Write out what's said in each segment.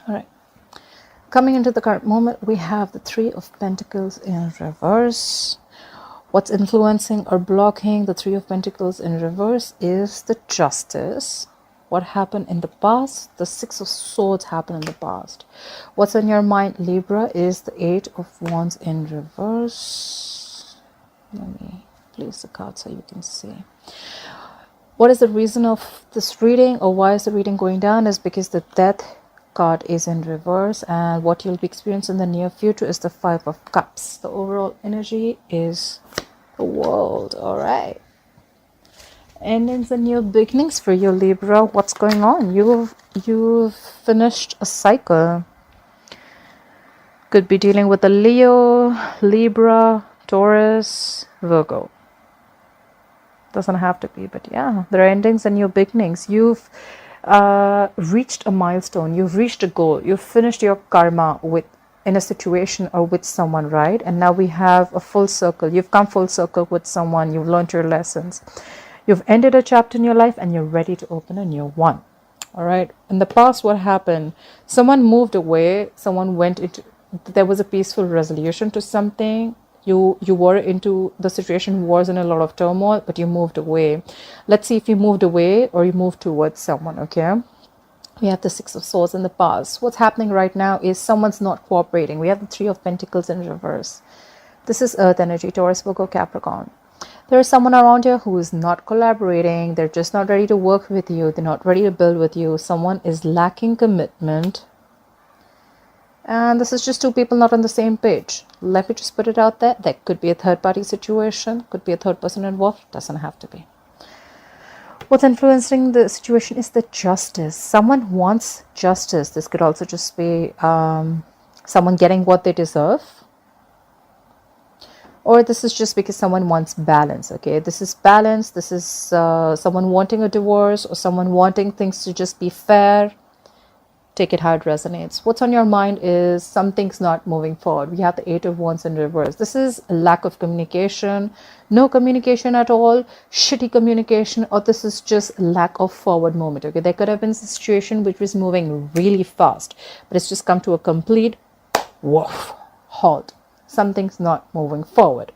All right. Coming into the current moment, we have the Three of Pentacles in reverse. What's influencing or blocking the Three of Pentacles in reverse is the Justice. What happened in the past? The Six of Swords happened in the past. What's on your mind, Libra, is the Eight of Wands in reverse. Let me place the card so you can see. What is the reason of this reading, or why is the reading going down? Is because the Death card is in reverse, and what you'll be experiencing in the near future is the Five of Cups. The overall energy is the World. All right. Endings and new beginnings for you, Libra. What's going on? You've finished a cycle. Could be dealing with a Leo, Libra, Taurus, Virgo. Doesn't have to be, but yeah, there are endings and new beginnings. You've reached a milestone. You've reached a goal. You've finished your karma in a situation or with someone, right? And now we have a full circle. You've come full circle with someone. You've learned your lessons. You've ended a chapter in your life and you're ready to open a new one. All right. In the past, what happened? Someone moved away. Someone went into, there was a peaceful resolution to something. You were into the situation, was in a lot of turmoil, but you moved away. Let's see if you moved away or you moved towards someone, okay? We have the Six of Swords in the past. What's happening right now is someone's not cooperating. We have the Three of Pentacles in reverse. This is Earth energy, Taurus, Virgo, Capricorn. There is someone around here who is not collaborating. They're just not ready to work with you. They're not ready to build with you. Someone is lacking commitment. And this is just two people not on the same page. Let me just put it out there. There could be a third party situation. Could be a third person involved. Doesn't have to be. What's influencing the situation is the Justice. Someone wants justice. This could also just be someone getting what they deserve. Or this is just because someone wants balance, okay? This is balance. This is someone wanting a divorce or someone wanting things to just be fair. Take it how it resonates. What's on your mind is something's not moving forward. We have the Eight of Wands in reverse. This is a lack of communication, no communication at all, shitty communication, or this is just lack of forward movement. Okay, there could have been a situation which was moving really fast, but it's just come to a complete woof, halt. Something's not moving forward.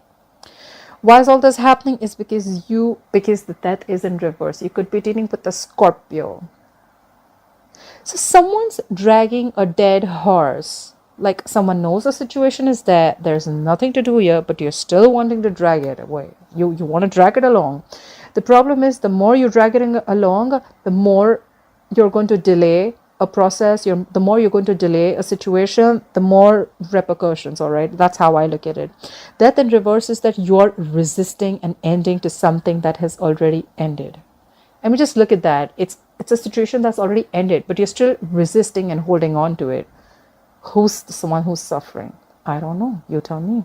Why is all this happening? Is because the Death is in reverse. You could be dealing with a Scorpio. So someone's dragging a dead horse. Like someone knows the situation is there. There's nothing to do here, but you're still wanting to drag it away. You want to drag it along. The problem is the more you drag it along, the more you're going to delay a process. The more you're going to delay a situation, the more repercussions, all right? That's how I look at it. Death in reverse is that you're resisting an ending to something that has already ended. I mean, just look at that. It's a situation that's already ended, but you're still resisting and holding on to it. Who's someone who's suffering? I don't know. You tell me.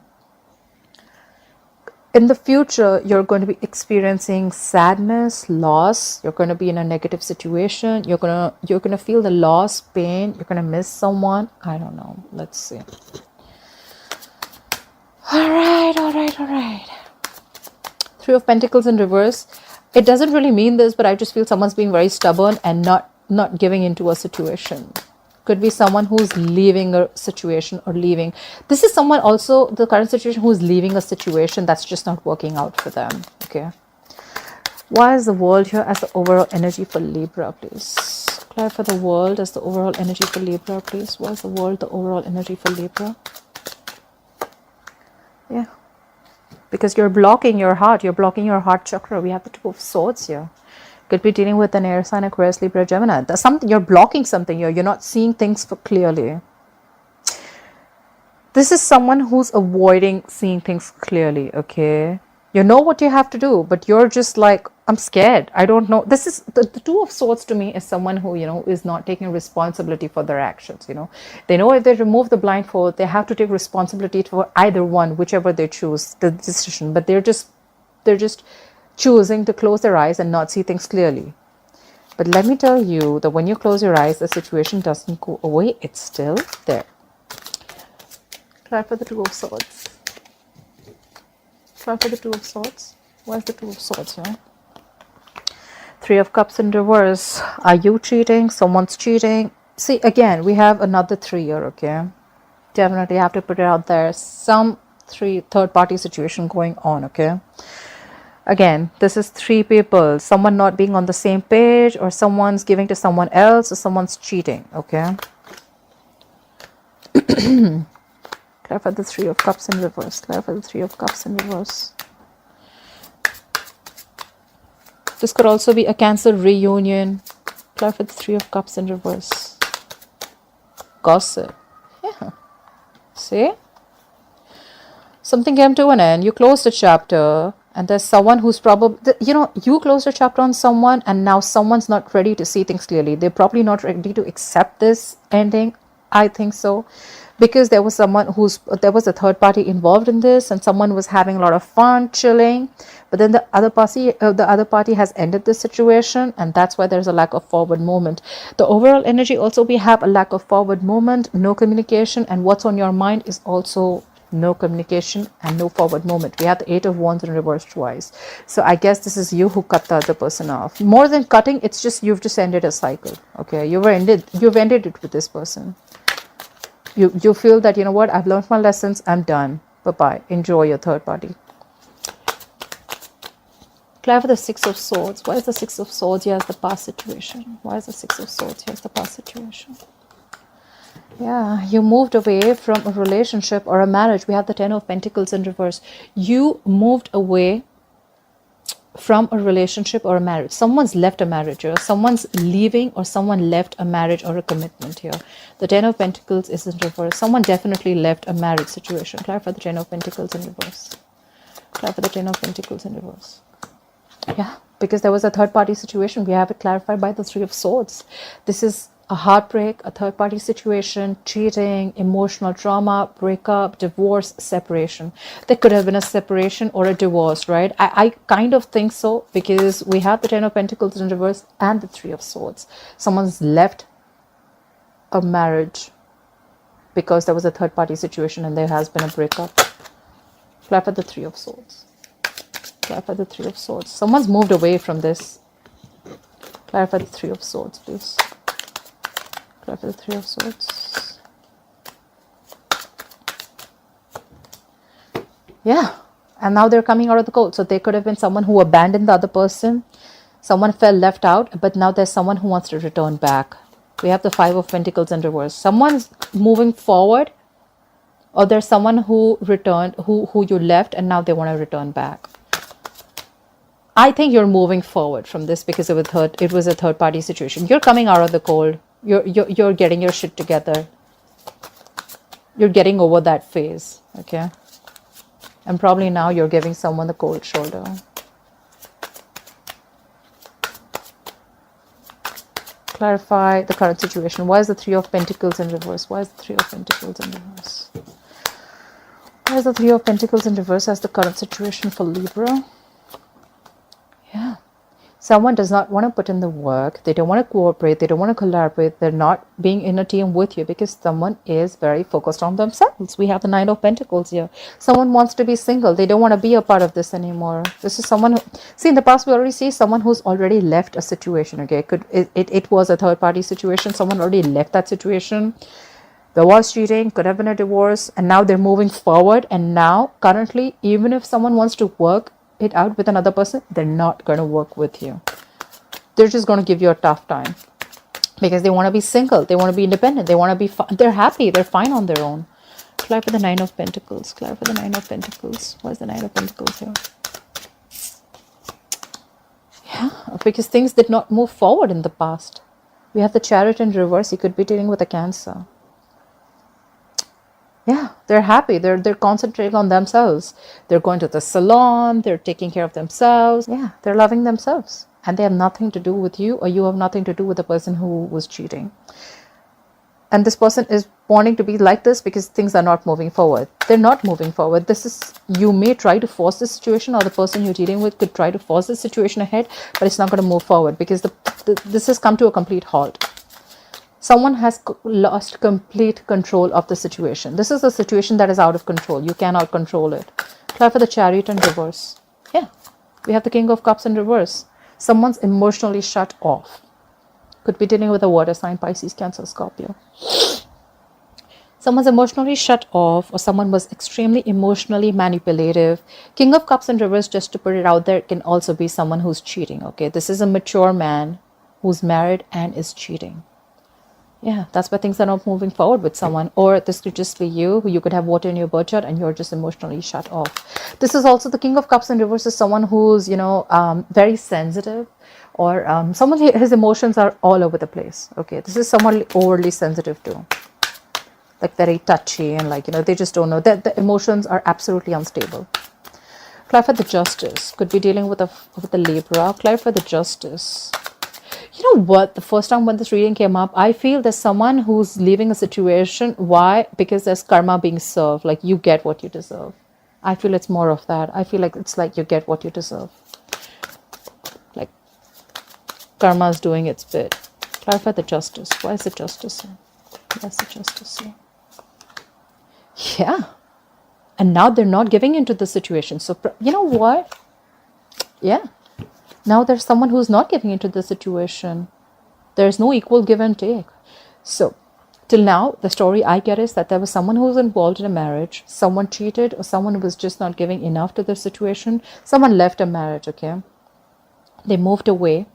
In the future, you're going to be experiencing sadness, loss. You're going to be in a negative situation. You're gonna feel the loss, pain. You're gonna miss someone. I don't know. Let's see. All right. Three of Pentacles in reverse. It doesn't really mean this, but I just feel someone's being very stubborn and not giving into a situation. Could be someone who's leaving a situation or leaving. This is someone also, the current situation, who's leaving a situation that's just not working out for them. Okay. Why is the World here as the overall energy for Libra, please? Clarify the World as the overall energy for Libra, please. Why is the World the overall energy for Libra? Yeah. Because you're blocking your heart. You're blocking your heart chakra. We have the Two of Swords here. Could be dealing with an air sign, Aquarius, Libra, Gemini. There's something, you're blocking something here. You're not seeing things clearly. This is someone who's avoiding seeing things clearly, okay? You know what you have to do, but you're just like, I'm scared. I don't know. This is the Two of Swords to me is someone who, is not taking responsibility for their actions, They know if they remove the blindfold, they have to take responsibility for either one, whichever they choose, the decision. But they're just choosing to close their eyes and not see things clearly. But let me tell you that when you close your eyes, the situation doesn't go away. It's still there. Try for the Two of Swords. Try for the Two of Swords. Where's the Two of Swords here? Three of Cups in reverse. Are you cheating? Someone's cheating. See, again, we have another 3 here, okay? Definitely have to put it out there. Some third party situation going on, okay? Again, this is 3 people. Someone not being on the same page, or someone's giving to someone else, or someone's cheating, okay? Clarify the 3 of Cups in reverse. Clarify the 3 of Cups in reverse. This could also be a Cancer reunion. Clarify the 3 of Cups in reverse. Gossip. Yeah. See? Something came to an end. You closed a chapter, and there's someone who's probably, you know, you closed a chapter on someone, and now someone's not ready to see things clearly. They're probably not ready to accept this ending. I think so. Because there was there was a third party involved in this, and someone was having a lot of fun, chilling, but then the other party has ended this situation, and that's why there's a lack of forward movement. The overall energy also, we have a lack of forward movement, no communication, and what's on your mind is also no communication and no forward movement. We have the 8 of Wands in reverse twice. So I guess this is you who cut the other person off. More than cutting, it's just you've just ended a cycle. Okay, you've ended it with this person. You feel that, you know what, I've learned my lessons, I'm done. Bye-bye. Enjoy your third party. Clarify the 6 of Swords. Why is the 6 of Swords here as the past situation? Why is the 6 of Swords here as the past situation? Yeah, you moved away from a relationship or a marriage. We have the 10 of Pentacles in reverse. You moved away from a relationship or a marriage. Someone's left a marriage, or someone's leaving, or someone left a marriage or a commitment here. The 10 of Pentacles is in reverse. Someone definitely left a marriage situation. Clarify the 10 of Pentacles in reverse. Clarify the 10 of Pentacles in reverse. Yeah, because there was a third party situation. We have it clarified by the 3 of Swords. This is a heartbreak, a third party situation, cheating, emotional trauma, breakup, divorce, separation. There could have been a separation or a divorce, right? I kind of think so, because we have the 10 of Pentacles in reverse and the 3 of Swords. Someone's left a marriage because there was a third party situation and there has been a breakup. Clarify the 3 of Swords. Clarify the 3 of Swords. Someone's moved away from this. Clarify the 3 of Swords, please. Clarify the 3 of Swords. Yeah, and now they're coming out of the cold. So there could have been someone who abandoned the other person. Someone felt left out, but now there's someone who wants to return back. We have the 5 of Pentacles in reverse. Someone's moving forward, or there's someone who returned, who you left, and now they want to return back. I think you're moving forward from this because it was a third party situation. You're coming out of the cold. You're getting your shit together. You're getting over that phase, okay? And probably now you're giving someone the cold shoulder. Clarify the current situation. Why is the 3 of Pentacles in reverse? Why is the 3 of Pentacles in reverse? Why is the 3 of Pentacles in reverse as the current situation for Libra? Yeah. Someone does not want to put in the work. They don't want to cooperate. They don't want to collaborate. They're not being in a team with you because someone is very focused on themselves. We have the 9 of Pentacles here. Someone wants to be single. They don't want to be a part of this anymore. This is someone who, see, in the past we already see someone who's already left a situation, okay? It was a third party situation. Someone already left that situation. There was cheating, could have been a divorce, and now they're moving forward. And now, currently, even if someone wants to work it out with another person, they're not going to work with you. They're just going to give you a tough time because they want to be single. They want to be independent. They want to be they're happy. They're fine on their own. Clarify the 9 of Pentacles. Clarify the 9 of Pentacles. Why is the 9 of Pentacles here? Yeah, because things did not move forward in the past. We have the Chariot in reverse. You could be dealing with a Cancer. Yeah, they're happy. They're concentrating on themselves. They're going to the salon. They're taking care of themselves. Yeah, they're loving themselves. And they have nothing to do with you, or you have nothing to do with the person who was cheating. And this person is wanting to be like this because things are not moving forward. They're not moving forward. You may try to force the situation, or the person you're dealing with could try to force the situation ahead, but it's not going to move forward because this has come to a complete halt. Someone has lost complete control of the situation. This is a situation that is out of control. You cannot control it. Clarify the Chariot in reverse. Yeah, we have the King of Cups in reverse. Someone's emotionally shut off. Could be dealing with a water sign, Pisces, Cancer, Scorpio. Someone's emotionally shut off, or someone was extremely emotionally manipulative. King of Cups in reverse, just to put it out there, can also be someone who's cheating, okay? This is a mature man who's married and is cheating. Yeah, that's why things are not moving forward with someone. Or this could just be you, who you could have water in your birth chart and you're just emotionally shut off. This is also the King of Cups in reverse, is someone who's, you know, very sensitive, or someone, his emotions are all over the place, okay? This is someone overly sensitive too. Like very touchy, and like, you know, they just don't know that the emotions are absolutely unstable. Clarify the Justice. Could be dealing with a Libra. Clarify the Justice. You know what? The first time when this reading came up, I feel there's someone who's leaving a situation. Why? Because there's karma being served. Like, you get what you deserve. I feel it's more of that. I feel like it's like you get what you deserve. Like, karma is doing its bit. Clarify the Justice. Why is the Justice here? Why is the Justice here? Yeah. And now they're not giving into the situation. So, you know what? Yeah. Now there's someone who's not giving into the situation. There's no equal give and take. So, till now, the story I get is that there was someone who was involved in a marriage. Someone cheated, or someone was just not giving enough to the situation. Someone left a marriage, okay? They moved away.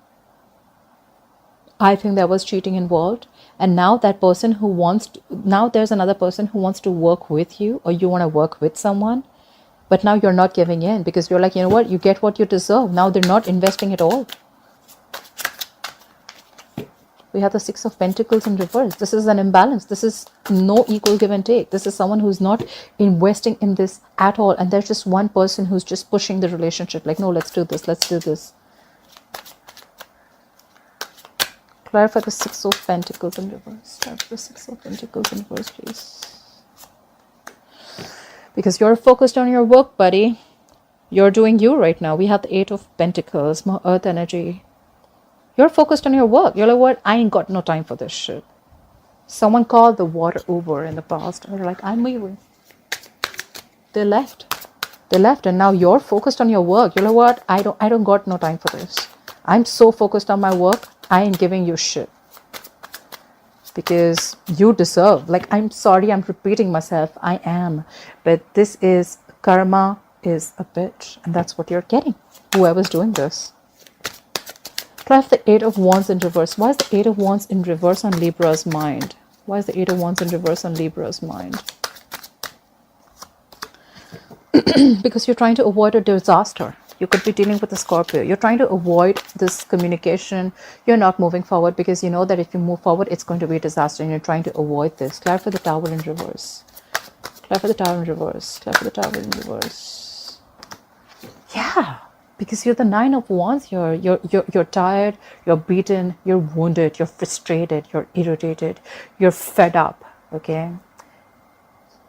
I think there was cheating involved. And now that person who wants to, now there's another person who wants to work with you, or you want to work with someone, but now you're not giving in because you're like, you know what, you get what you deserve. Now they're not investing at all. We have the Six of Pentacles in reverse. This is an imbalance. This is no equal give and take. This is someone who's not investing in this at all. And there's just one person who's just pushing the relationship. Like, no, let's do this. Let's do this. Clarify the Six of Pentacles in reverse. Clarify the Six of Pentacles in reverse, please. Because you're focused on your work, buddy. You're doing you right now. We have the Eight of Pentacles, more earth energy. You're focused on your work. You're like, what? I ain't got no time for this shit. Someone called the water Uber in the past. And they're like, I'm leaving. They left. They left, and now you're focused on your work. You're like, what? I don't got no time for this. I'm so focused on my work. I ain't giving you shit. Because you deserve. Like, I'm sorry, I'm repeating myself. I am. But this is, karma is a bitch. And that's what you're getting. Whoever's doing this. Clarify the Eight of Wands in reverse. Why is the Eight of Wands in reverse on Libra's mind? Why is the Eight of Wands in reverse on Libra's mind? Because you're trying to avoid a disaster. You could be dealing with a Scorpio. You're trying to avoid this communication. You're not moving forward because you know that if you move forward, it's going to be a disaster, and you're trying to avoid this. Clarify the Tower in reverse. Clarify the Tower in reverse. Clarify the Tower in reverse. Yeah, because you're the Nine of Wands. You're tired. You're beaten. You're wounded. You're frustrated. You're irritated. You're fed up. Okay.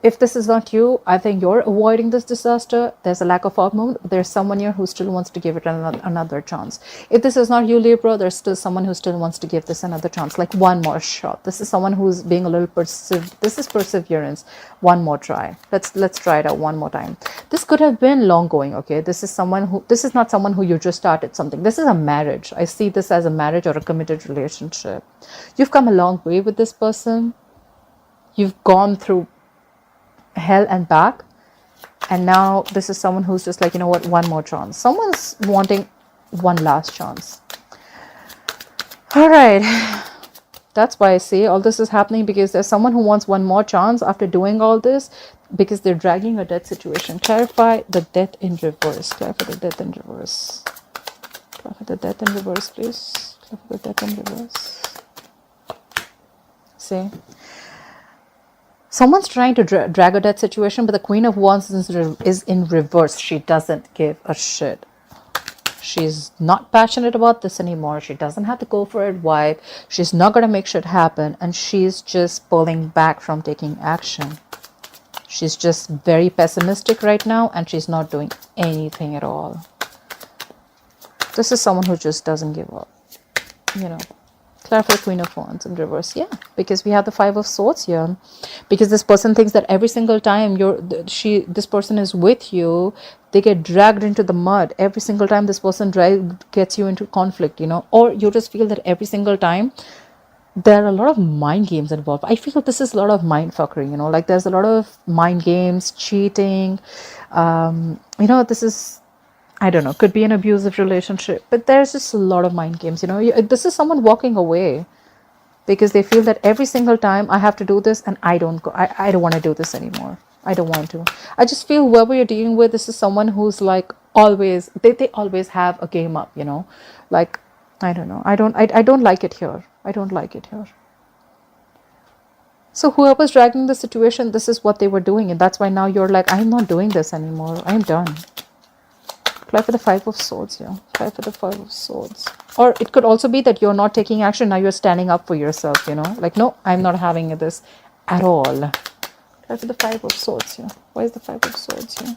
If this is not you, I think you're avoiding this disaster. There's a lack of outmove. There's someone here who still wants to give it another chance. If this is not you, Libra, there's still someone who still wants to give this another chance. Like, one more shot. This is someone who's being a little this is perseverance. One more try. Let's try it out one more time. This could have been long going, okay? This is not someone who you just started something. This is a marriage. I see this as a marriage or a committed relationship. You've come a long way with this person. You've gone through hell and back, and now this is someone who's just like, you know what, one more chance. Someone's wanting one last chance. All right, that's why I say all this is happening, because there's someone who wants one more chance after doing all this, because they're dragging a death situation. Clarify the Death in reverse. Clarify the Death in reverse. Clarify the Death in reverse, please. Clarify the Death in reverse. See, someone's trying to drag a death situation, but the Queen of Wands is in reverse. She doesn't give a shit. She's not passionate about this anymore. She doesn't have to go for it. Why? She's not going to make shit happen. And she's just pulling back from taking action. She's just very pessimistic right now, and she's not doing anything at all. This is someone who just doesn't give up. You know. Clarify the Queen of Wands in reverse. Yeah, because we have the Five of Swords here. Because this person thinks that every single time this person is with you, they get dragged into the mud. Every single time this person gets you into conflict, you know, or you just feel that every single time there are a lot of mind games involved. I feel this is a lot of mind fuckery, you know, like there's a lot of mind games, cheating. You know, this is, I don't know, could be an abusive relationship, but there's just a lot of mind games, you know. This is someone walking away because they feel that every single time I have to do this and I don't go, I don't want to do this anymore. I don't want to. I just feel whoever you're dealing with, this is someone who's like always, they always have a game up, you know, like, I don't know. I don't like it here. I don't like it here. So whoever's dragging the situation, this is what they were doing. And that's why now you're like, I'm not doing this anymore. I'm done. Apply for the Five of Swords here. Apply for the Five of Swords. Or it could also be that you're not taking action. Now you're standing up for yourself, you know. Like, no, I'm not having this at all. Apply for the Five of Swords here. Why is the Five of Swords here?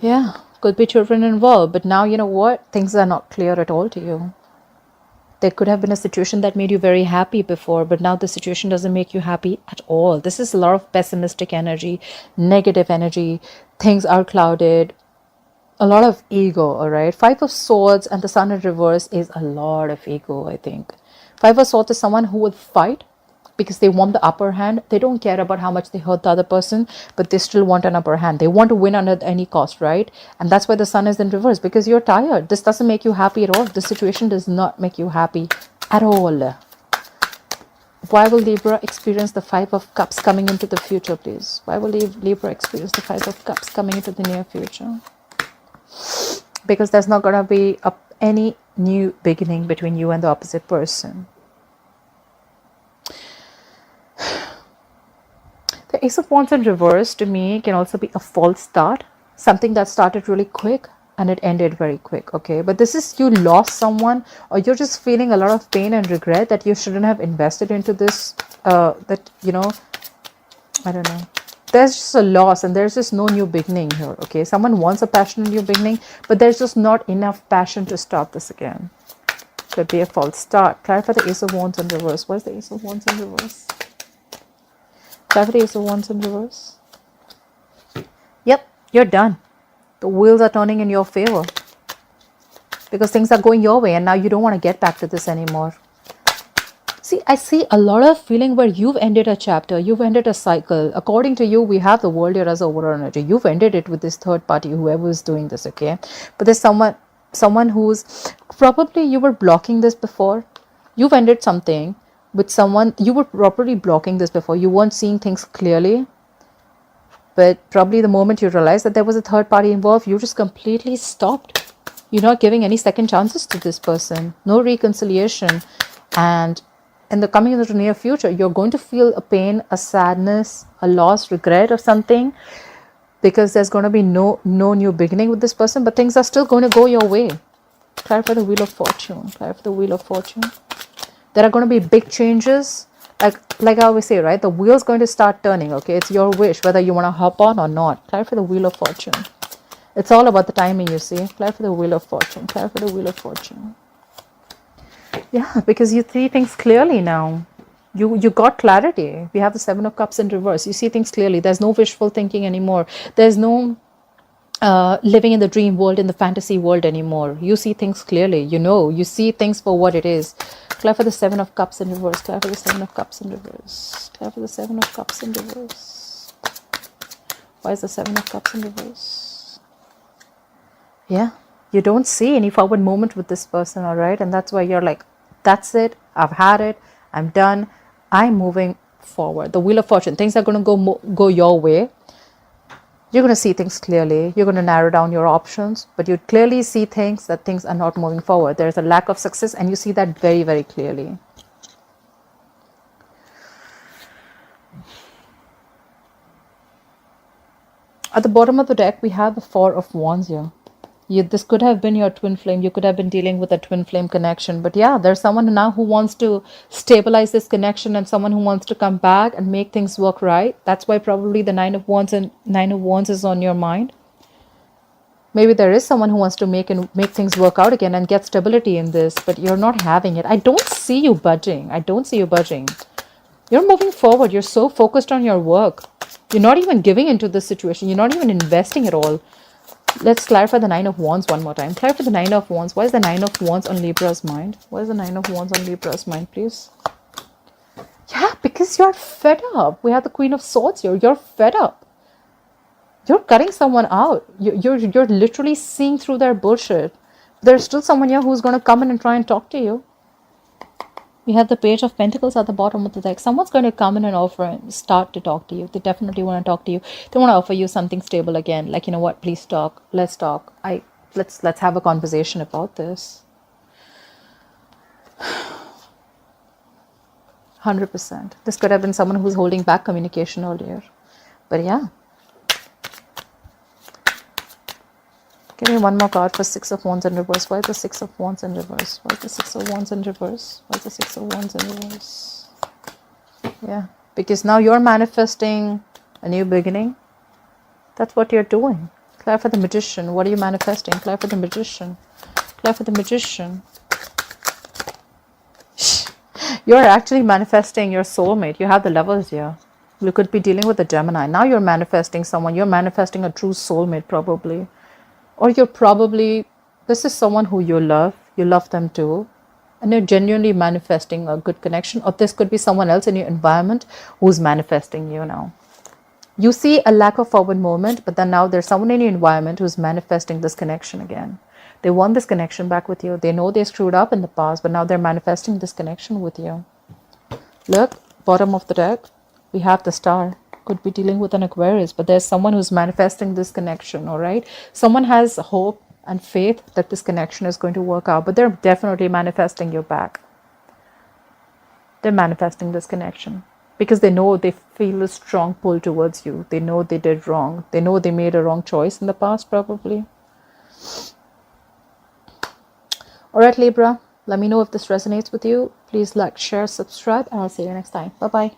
Yeah, could be children involved. But now, you know what? Things are not clear at all to you. There could have been a situation that made you very happy before, but now the situation doesn't make you happy at all. This is a lot of pessimistic energy, negative energy. Things are clouded. A lot of ego, all right? Five of Swords and the Sun in reverse is a lot of ego, I think. Five of Swords is someone who will fight because they want the upper hand. They don't care about how much they hurt the other person, but they still want an upper hand. They want to win at any cost, right? And that's why the Sun is in reverse, because you're tired. This doesn't make you happy at all. This situation does not make you happy at all. Why will Libra experience the Five of Cups coming into the future, please? Why will Libra experience the Five of Cups coming into the near future? Because there's not going to be any new beginning between you and the opposite person. The Ace of Wands in reverse to me can also be a false start. Something that started really quick and it ended very quick, okay? But this is you lost someone, or you're just feeling a lot of pain and regret that you shouldn't have invested into this, that, you know, I don't know. There's just a loss and there's just no new beginning here, okay? Someone wants a passionate new beginning, but there's just not enough passion to start this again. Could be a false start. Clarify the Ace of Wands in reverse. What is the Ace of Wands in reverse? Clarify the Ace of Wands in reverse. Yep, you're done. The wheels are turning in your favor because things are going your way and now you don't want to get back to this anymore. See, I see a lot of feeling where you've ended a chapter, you've ended a cycle. According to you, we have the world here as overall energy. You've ended it with this third party, whoever is doing this, okay? But there's someone who's probably, you were blocking this before. You've ended something with someone, you were properly blocking this before. You weren't seeing things clearly. But probably the moment you realized that there was a third party involved, you just completely stopped. You're not giving any second chances to this person. No reconciliation. And in the coming into the near future, you're going to feel a pain, a sadness, a loss, regret or something, because there's going to be no new beginning with this person, but things are still going to go your way. Clarify the Wheel of Fortune. Clarify the Wheel of Fortune. There are going to be big changes. Like I always say, right? The wheel's going to start turning, okay? It's your wish, whether you want to hop on or not. Clarify the Wheel of Fortune. It's all about the timing, you see. Clarify the Wheel of Fortune. Clarify the Wheel of Fortune. Yeah, because you see things clearly now. You got clarity. We have the Seven of Cups in reverse. You see things clearly. There's no wishful thinking anymore. There's no living in the dream world, in the fantasy world anymore. You see things clearly. You see things for what it is. Clarify the Seven of Cups in reverse. Clarify the Seven of Cups in reverse. Clarify the Seven of Cups in reverse. Why is the Seven of Cups in reverse? Yeah, you don't see any forward movement with this person, all right? And that's why you're like, that's it. I've had it. I'm done. I'm moving forward. The Wheel of Fortune. Things are going to go your way. You're going to see things clearly. You're going to narrow down your options, but you clearly see that things are not moving forward. There's a lack of success, and you see that very, very clearly. At the bottom of the deck, we have the Four of Wands here. This could have been your twin flame. You could have been dealing with a twin flame connection. But yeah, there's someone now who wants to stabilize this connection and someone who wants to come back and make things work right. That's why probably the Nine of Wands is on your mind. Maybe there is someone who wants to make things work out again and get stability in this, but you're not having it. I don't see you budging. I don't see you budging. You're moving forward. You're so focused on your work. You're not even giving into this situation. You're not even investing at all. Let's clarify the Nine of Wands one more time. Clarify the Nine of Wands. Why is the Nine of Wands on Libra's mind? Why is the Nine of Wands on Libra's mind, please? Yeah, because you're fed up. We have the Queen of Swords here. You're fed up. You're cutting someone out. You're literally seeing through their bullshit. There's still someone here who's going to come in and try and talk to you. We have the Page of Pentacles at the bottom of the deck. Someone's going to come in and offer and start to talk to you. They definitely want to talk to you. They want to offer you something stable again. Like, you know what? Please talk. Let's talk. Let's have a conversation about this. 100%. This could have been someone who's holding back communication earlier. But yeah. Give me one more card for Six of Wands in reverse. Why is the Six of Wands in reverse? Why is the Six of Wands in reverse? Why is the Six of Wands in reverse? Yeah, because now you're manifesting a new beginning. That's what you're doing. Clear for the Magician. What are you manifesting? Clear for the Magician. Clear for the Magician. You're actually manifesting your soulmate. You have the levels here. You could be dealing with a Gemini. Now you're manifesting someone. You're manifesting a true soulmate probably. Or you're probably, this is someone who you love them too, and you're genuinely manifesting a good connection. Or this could be someone else in your environment who's manifesting you now. You see a lack of forward movement, but then now there's someone in your environment who's manifesting this connection again. They want this connection back with you. They know they screwed up in the past, but now they're manifesting this connection with you. Look, bottom of the deck, we have the Star. Could be dealing with an Aquarius, but there's someone who's manifesting this connection. All right, someone has hope and faith that this connection is going to work out, but they're definitely manifesting you back. They're manifesting this connection because they know, they feel a strong pull towards you. They know they did wrong. They know they made a wrong choice in the past probably. All right, Libra, let me know if this resonates with you. Please like, share, subscribe, and I'll see you next time. Bye bye.